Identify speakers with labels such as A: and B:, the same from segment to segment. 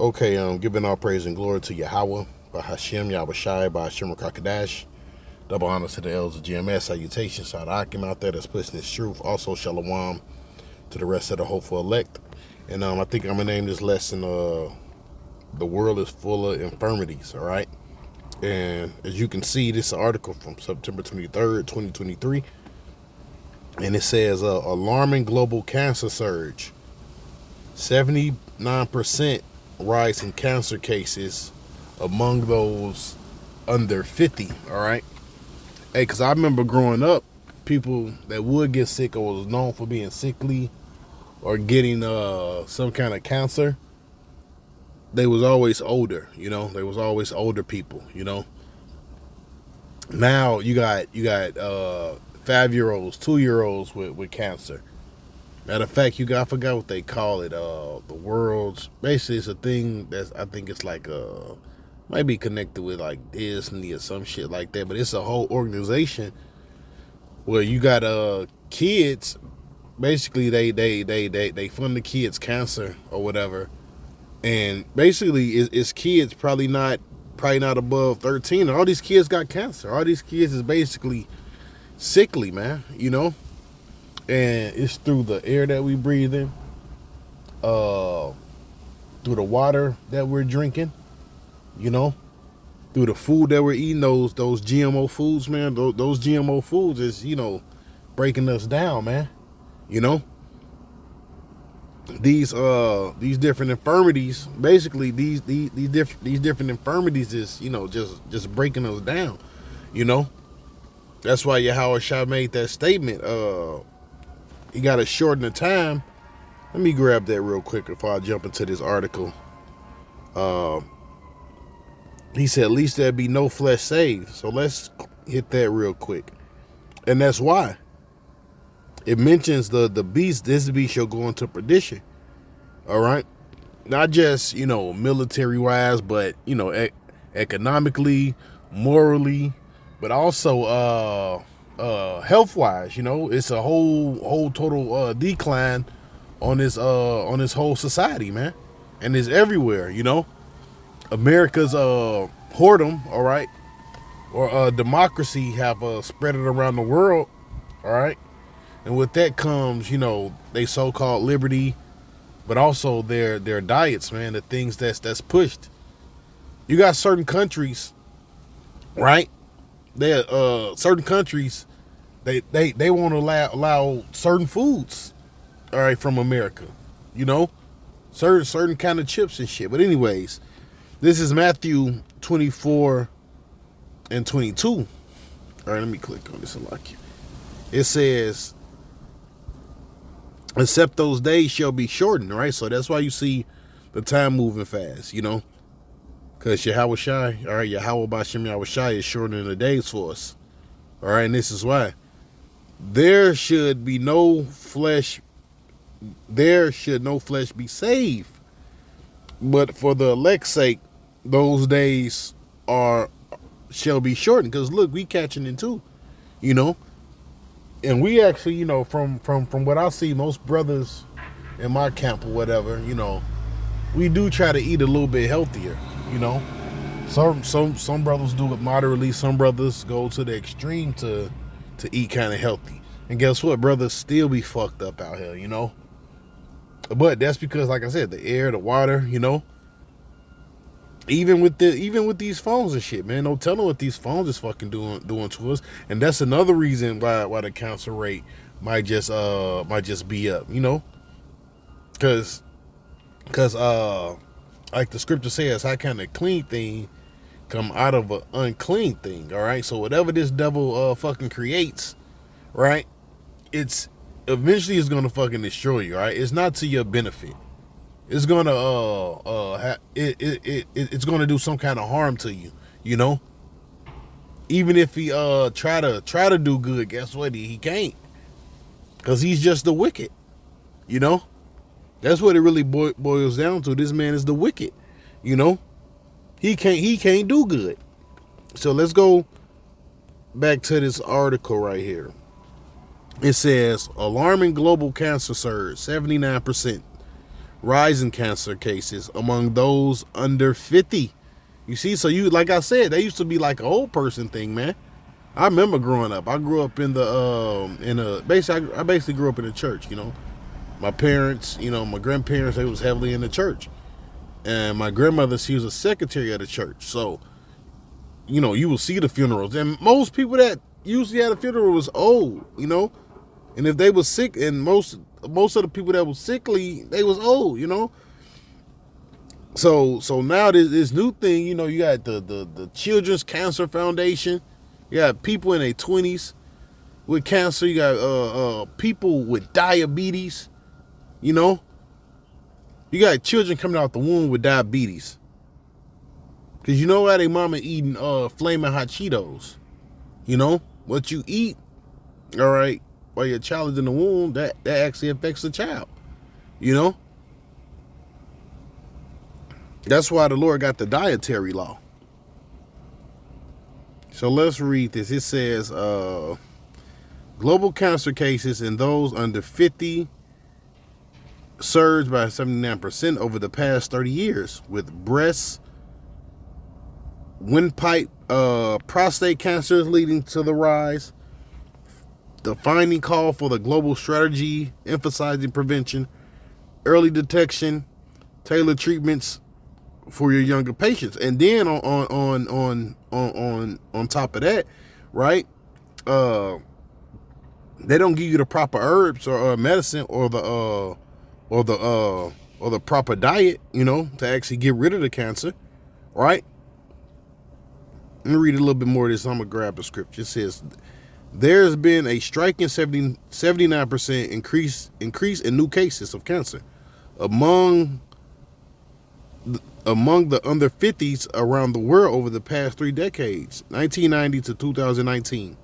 A: Okay, giving all praise and glory to Yahweh, by Hashem, Yahweh Shai, by Hashem Rakakadash. Double honor to the elders of GMS. Salutations to the Akim out there that's pushing this truth. Also, Shalom to the rest of the hopeful elect. And I think I'm going to name this lesson, The World is Full of Infirmities, all right? And as you can see, this is an article from September 23rd, 2023. And it says, alarming global cancer surge. 79% rise in cancer cases among those under 50, all right? Hey, because I remember growing up, people that would get sick or was known for being sickly or getting some kind of cancer, they was always older, you know? They was always older people, you know? Now you got 5-year-olds, 2-year-olds with cancer. Matter of fact, I forgot what they call it. The world's basically it's a thing that's I think it's like might be connected with like Disney or some shit like that. But it's a whole organization where you got kids. Basically, they fund the kids cancer or whatever, and basically it's kids probably not above 13. All these kids got cancer. All these kids is basically sickly, man. You know. And it's through the air that we breathe in, through the water that we're drinking, you know, through the food that we're eating, those GMO foods, man. Those GMO foods is, you know, breaking us down, man. You know, these different infirmities, basically these different infirmities is, you know, just breaking us down, you know. That's why Yahweh Shah made that statement. He got to shorten the time. Let me grab that real quick before I jump into this article. He said, at least there'd be no flesh saved. So let's hit that real quick. And that's why. It mentions the beast, this beast shall go into perdition. All right? Not just, you know, military-wise, but, you know, economically, morally, but also health-wise, you know, it's a whole total decline on this whole society, man, and it's everywhere, you know. America's whoredom, all right, or democracy have spread it around the world, all right, and with that comes, you know, they so-called liberty, but also their diets, man, the things that's pushed. You got certain countries, right? Certain countries, they won't allow certain foods, all right, from America, you know, certain kind of chips and shit. But anyways, this is Matthew 24 and 22. All right, let me click on this and lock you. It says, except those days shall be shortened, right? So that's why you see the time moving fast, you know. Because Yahweh Shai, all right, Yahweh Bashem Yahweh Shai is shortening the days for us. All right, and this is why. There should no flesh be saved. But for the elect's sake, those days shall be shortened. Because look, we catching it too, you know. And we actually, you know, from what I see, most brothers in my camp or whatever, you know, we do try to eat a little bit healthier. You know, some brothers do it moderately. Some brothers go to the extreme to eat kind of healthy. And guess what? Brothers still be fucked up out here, you know. But that's because, like I said, the air, the water, you know. Even with these phones and shit, man. No telling what these phones is fucking doing to us. And that's another reason why the cancer rate might just be up, you know. Cause like the scripture says, how can a clean thing come out of an unclean thing? All right. So whatever this devil fucking creates, right? It's eventually is gonna fucking destroy you. Right? It's not to your benefit. It's gonna it's gonna do some kind of harm to you. You know. Even if he try to do good, guess what? He can't, cause he's just the wicked. You know. That's what it really boils down to. This man is the wicked, you know. He can't do good. So let's go back to this article right here. It says, alarming global cancer surge, 79% rise in cancer cases among those under 50. You see, so you, like I said, that used to be like an old person thing, man. I remember growing up. I grew up in basically I basically grew up in the church, you know. My parents, you know, my grandparents, they was heavily in the church. And my grandmother, she was a secretary of the church. So, you know, you will see the funerals. And most people that usually had a funeral was old, you know. And if they was sick, and most of the people that was sickly, they was old, you know. So now this new thing, you know, you got the Children's Cancer Foundation. You got people in their 20s with cancer. You got people with diabetes, you know. You got children coming out the womb with diabetes. Because you know why they mama eating flaming hot Cheetos. You know, what you eat, all right, while your child is in the womb, that actually affects the child. You know? That's why the Lord got the dietary law. So let's read this. It says, global cancer cases in those under 50 surged by 79% over the past 30 years, with breast, windpipe, prostate cancers leading to the rise. The finding call for the global strategy emphasizing prevention, early detection, tailored treatments for your younger patients. And then on top of that, right? They don't give you the proper herbs or medicine or the proper diet, you know, to actually get rid of the cancer, right? Let me read a little bit more of this. I'm gonna grab the scripture. It says, there's been a striking 79% increase in new cases of cancer among the under 50s around the world over the past 3 decades, 1990 to 2019,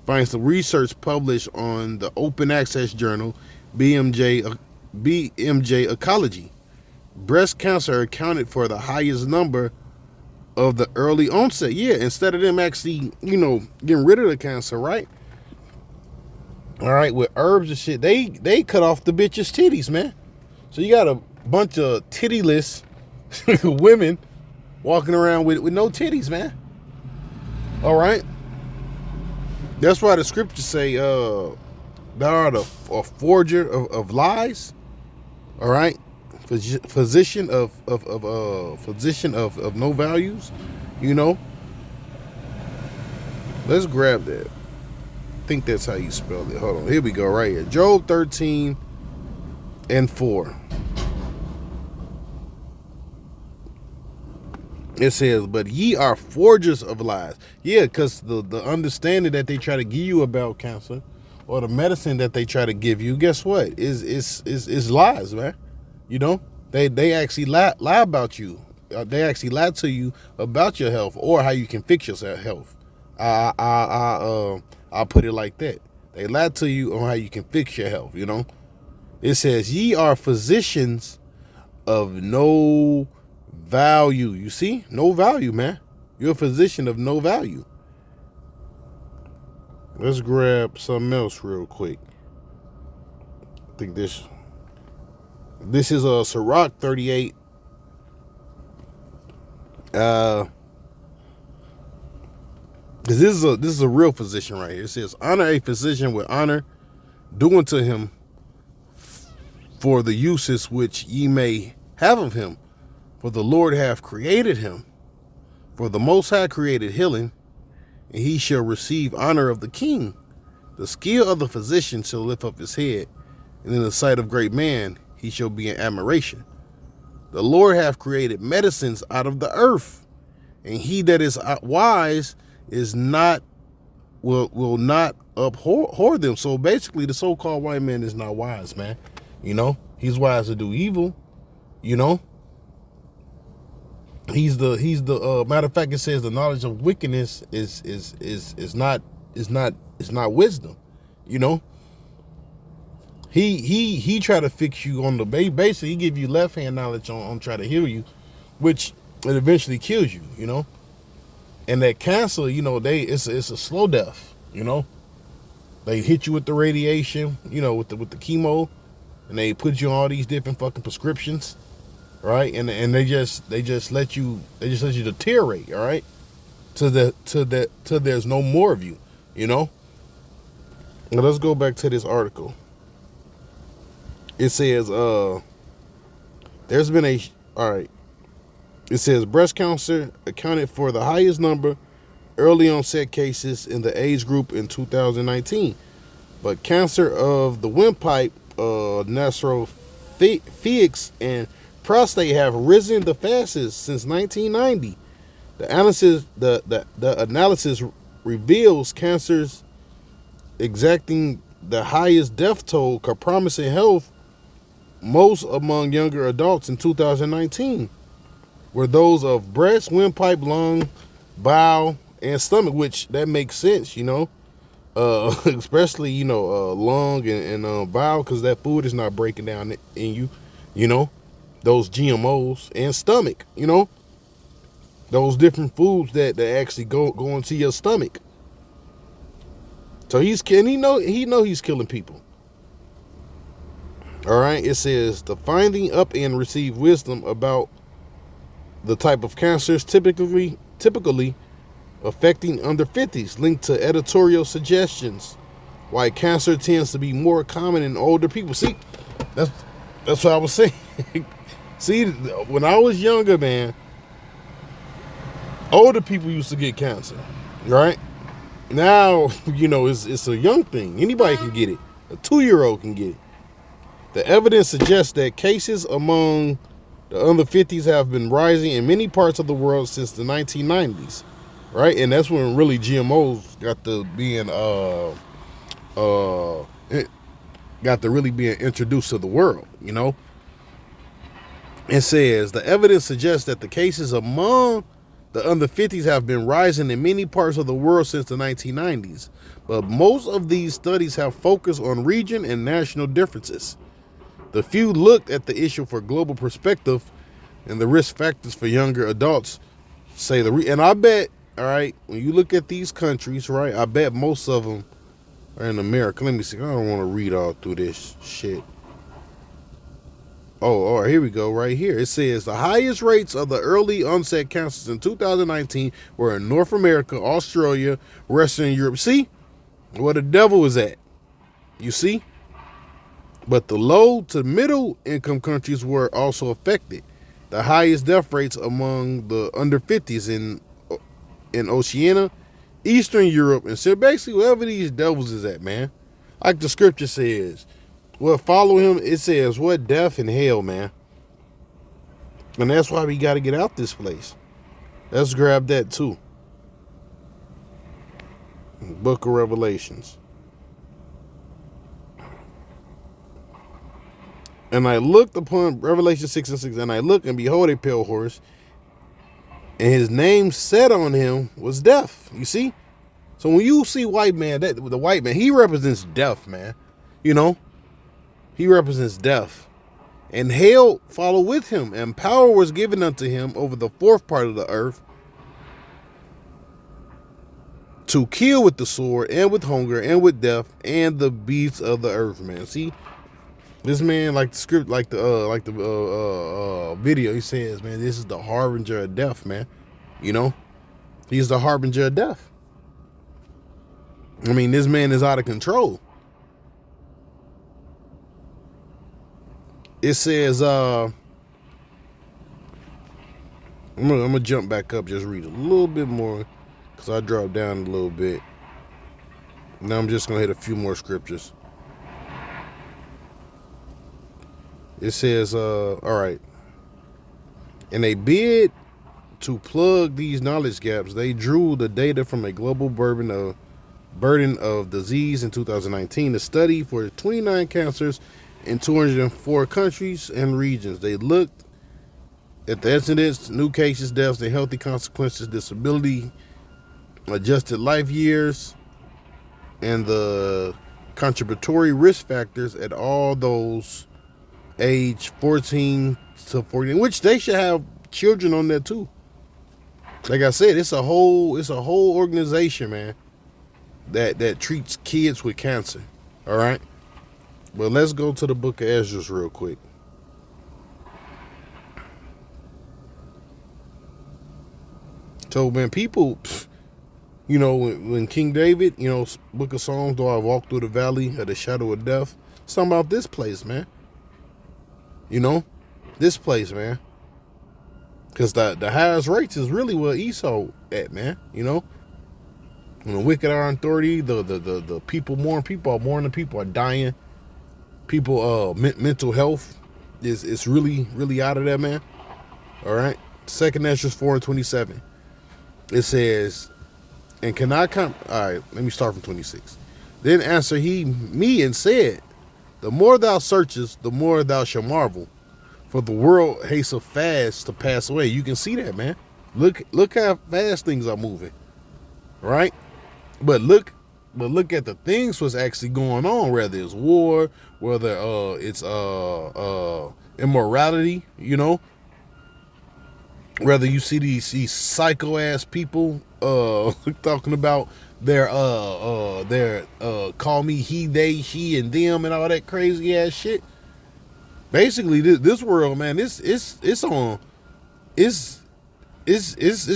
A: finds the research published on the open access journal BMJ Oncology. Breast cancer accounted for the highest number of the early onset. Yeah, instead of them actually, you know, getting rid of the cancer, right? All right, with herbs and shit, they cut off the bitch's titties, man. So you got a bunch of tittyless women walking around with no titties, man. All right. That's why the scriptures say, thou art a forger of lies. All right. Physician of no values, you know. Let's grab that. I think that's how you spell it. Hold on. Here we go, right here. Job 13:4. It says, but ye are forgers of lies. Yeah, because the understanding that they try to give you about cancer, or the medicine that they try to give you, guess what? Is lies, man. You know, they actually lie about you. They actually lie to you about your health or how you can fix your health. I'll put it like that. They lie to you on how you can fix your health. You know, it says, ye are physicians of no value. You see, no value, man. You're a physician of no value. Let's grab something else real quick. I think this is a Sirach 38. This is a real physician right here. It says, honor a physician with honor, do unto him for the uses which ye may have of him. For the Lord hath created him. For the Most High created healing, and he shall receive honor of the king. The skill of the physician shall lift up his head, and in the sight of great man he shall be in admiration. The Lord hath created medicines out of the earth, and he that is wise is not will not abhor them. So basically, the so-called white man is not wise, man. You know, he's wise to do evil. You know, he's the matter of fact. It says the knowledge of wickedness is not wisdom. You know, he try to fix you on the basically he give you left hand knowledge on try to heal you, which it eventually kills you. You know. And that cancer, you know, it's a slow death, you know. They hit you with the radiation, you know, with the chemo. and they put you on all these different fucking prescriptions, right? And they just let you deteriorate, all right, till there's no more of you, you know. Now let's go back to this article. It says there's been a all right. It says breast cancer accounted for the highest number early onset cases in the age group in 2019, but cancer of the windpipe, nasopharynx, and prostate have risen the fastest since 1990. The analysis reveals cancers exacting the highest death toll compromising health most among younger adults in 2019 were those of breast, windpipe, lung, bowel, and stomach, which that makes sense, you know, especially, you know, lung and bowel, because that food is not breaking down in you, you know, those GMOs, and stomach, you know, those different foods that actually go into your stomach. So he know he's killing people. All right, it says the finding up and receive wisdom about the type of cancers typically affecting under 50s, linked to editorial suggestions why cancer tends to be more common in older people. See, that's what I was saying. See, when I was younger, man, older people used to get cancer, right? Now, you know, it's a young thing. Anybody can get it. A 2-year-old can get it. The evidence suggests that cases among the under 50s have been rising in many parts of the world since the 1990s, right? And that's when really GMOs got to really being introduced to the world, you know? It says the evidence suggests that the cases among the under 50s have been rising in many parts of the world since the 1990s, but most of these studies have focused on region and national differences. The few looked at the issue for global perspective and the risk factors for younger adults say and I bet, all right, when you look at these countries, right, I bet most of them are in America. Let me see. I don't want to read all through this shit. Oh, all right, here we go, right here. It says the highest rates of the early onset cancers in 2019 were in North America, Australia, Western Europe. See where the devil is at. You see? But the low to middle income countries were also affected. The highest death rates among the under 50s in Oceania, Eastern Europe, and so basically wherever these devils is at, man. Like the scripture says, what follow him, it says, what death and hell, man. And that's why we got to get out this place. Let's grab that too. Book of Revelations. And I looked upon Revelation 6:6, and I looked, and behold, a pale horse, and his name set on him was death. You see? So when you see white man, the white man, he represents death, man. You know? He represents death. And hell followed with him, and power was given unto him over the fourth part of the earth to kill with the sword, and with hunger, and with death, and the beasts of the earth, man. See? This man, like the script, like the video, he says, man, this is the harbinger of death, man. You know, he's the harbinger of death. I mean, this man is out of control. It says, I'm gonna jump back up, just read a little bit more, because I dropped down a little bit. Now I'm just gonna hit a few more scriptures. It says, all right. In a bid to plug these knowledge gaps, they drew the data from a global burden of disease in 2019. The study for 29 cancers in 204 countries and regions. They looked at the incidence, new cases, deaths, the healthy consequences, disability, adjusted life years, and the contributory risk factors at all those age 14 to 14, which they should have children on there too. Like I said, it's a whole organization, man, that treats kids with cancer. All right. But let's go to the book of Esdras real quick. So, man, people, you know, when King David, you know, book of Psalms, though I walk through the valley of the shadow of death, it's talking about this place, man. You know, this place, man. Because the highest rates is really where Esau at, man. You know, when the wicked are in authority, the people are mourning, people are dying. People, mental health is really, really out of there, man. All right. 2nd Esdras 4:27. It says, and cannot come. All right, let me start from 26. Then answered he me and said, the more thou searchest, the more thou shalt marvel. For the world hasteth fast to pass away. You can see that, man. Look how fast things are moving. Right? But look at the things what's actually going on, whether it's war, whether it's immorality, you know. Whether you see these psycho ass people talking about their call me he, they, she, and them and all that crazy ass shit. Basically, this world, man, it's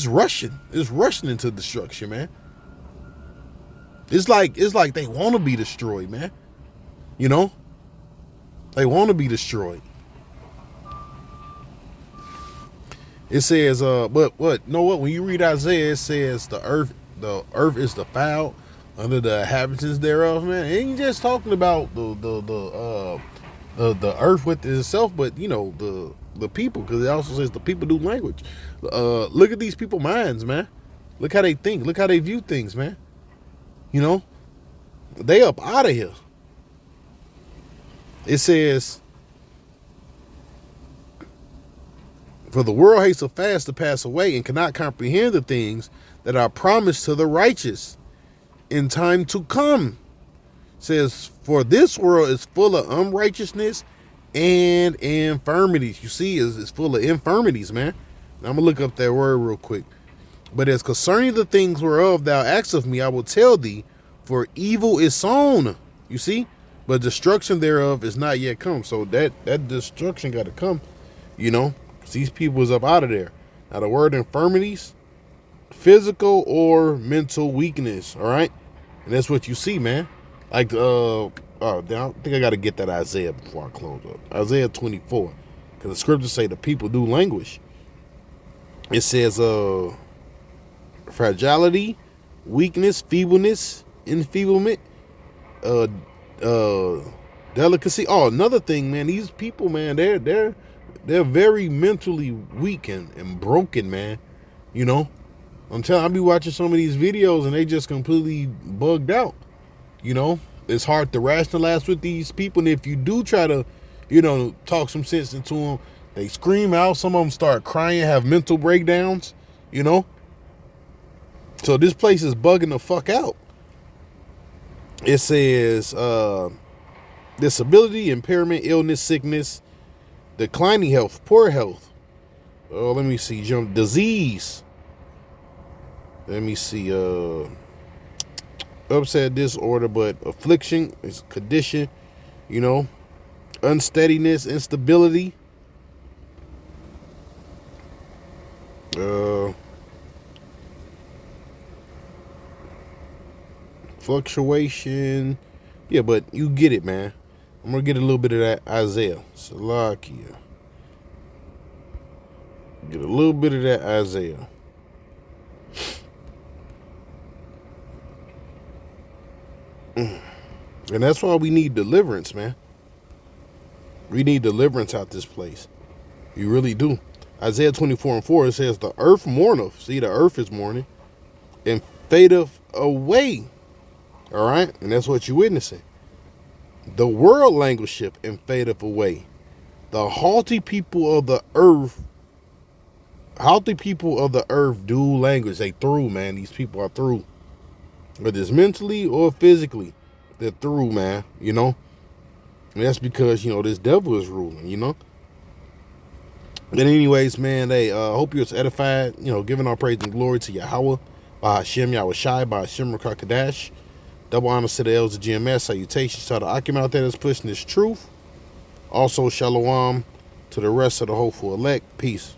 A: rushing. It's rushing into destruction, man. It's like they want to be destroyed, man. You know? They want to be destroyed. It says, but what? Know what? When you read Isaiah, it says the earth is defiled under the inhabitants thereof, man. It ain't just talking about the earth with itself, but you know the people, because it also says the people do language. Look at these people minds, man. Look how they think. Look how they view things, man. You know, they up out of here. It says, for the world hates so fast to pass away and cannot comprehend the things that are promised to the righteous in time to come. It says, for this world is full of unrighteousness and infirmities. You see, it's full of infirmities, man. Now, I'm going to look up that word real quick. But as concerning the things whereof thou askest of me, I will tell thee, for evil is sown. You see? But destruction thereof is not yet come. So that destruction got to come, you know. These people is up out of there. Now the word infirmities, physical or mental weakness, all right? And that's what you see, man. Like, I think I got to get that Isaiah before I close up. Isaiah 24. Because the scriptures say the people do languish. It says, fragility, weakness, feebleness, enfeeblement, delicacy. Oh, another thing, man. These people, man, they're very mentally weak and broken, man. You know, I be watching some of these videos and they just completely bugged out. You know, it's hard to rationalize with these people. And if you do try to, you know, talk some sense into them, they scream out. Some of them start crying, have mental breakdowns, you know. So this place is bugging the fuck out. It says disability, impairment, illness, sickness, declining health, poor health. Oh, let me see. Disease. Let me see. Upset, disorder, but affliction is condition. You know, unsteadiness, instability. Fluctuation. Yeah, but you get it, man. I'm going to get a little bit of that Isaiah. Salakia. Get a little bit of that Isaiah. And that's why we need deliverance, man. We need deliverance out this place. You really do. Isaiah 24:4, it says, the earth mourneth. See, the earth is mourning. And fadeth away. All right? And that's what you're witnessing. The world languisheth and fadeth away. The haughty people of the earth do language. They through, man. These people are through. Whether it's mentally or physically, they're through, man. You know? And that's because, you know, this devil is ruling, you know? But anyways, man, I hope you're edified, you know, giving our praise and glory to Yahweh, by Hashem Yahweh Shai, by Hashem Rakakadash. Double honors to the elders of GMS. Salutations to the Akim out there that's pushing this truth. Also, shalom to the rest of the hopeful elect. Peace.